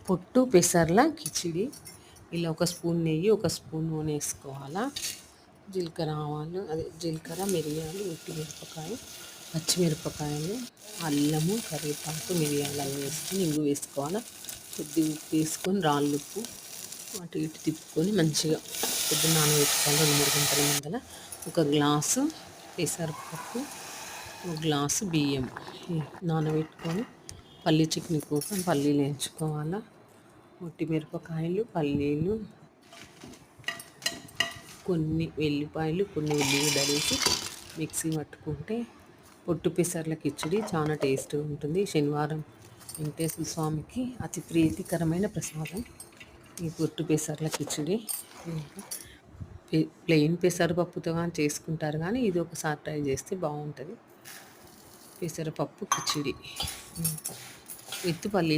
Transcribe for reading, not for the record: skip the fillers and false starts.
పొట్టు పెసర్ల కిచిడి. ఇలా ఒక స్పూన్ నెయ్యి, ఒక స్పూన్ నూనె వేసుకోవాలా. జీలకర్ర ఆవాలు, జీలకర్ర, మిరియాలు, మిరపకాయ, పచ్చిమిరపకాయలు, అల్లము, కరివేపాకు, మిరియాలు అన్నీ వేసుకొని ఇంగు వేసుకోవాలా. కొద్దిగా ఉప్పు వేసుకొని రాళ్ళు ఉప్పు అటు ఇటు తిప్పుకొని మంచిగా పొద్దున్న నానబెట్టుకోవాలి. 2-3 గంటల ముందల ఒక గ్లాసు పెసరపప్పు, ఒక గ్లాసు బియ్యం నానబెట్టుకొని పల్లీ చట్నీ కోసం పల్లీలు వేయించుకోవాలా. ఒట్టి మిరపకాయలు, పల్లీలు, కొన్ని వెల్లిపాయలు, కొన్ని ఉల్లిగడ్డలు వేసి మిక్సీ పట్టుకుంటే పొట్టు పెసర్ల కిచిడి చాలా టేస్ట్గా ఉంటుంది. శనివారం వెంకటేశ్వర స్వామికి అతి ప్రీతికరమైన ప్రసాదం ఈ పొట్టు పెసర్ల కిచిడి. ప్లెయిన్ పెసరపప్పుతో కానీ చేసుకుంటారు, కానీ ఇది ఒకసారి ట్రై చేస్తే బాగుంటుంది. పెసరపప్పు కిచిడి విత్ పల్లీల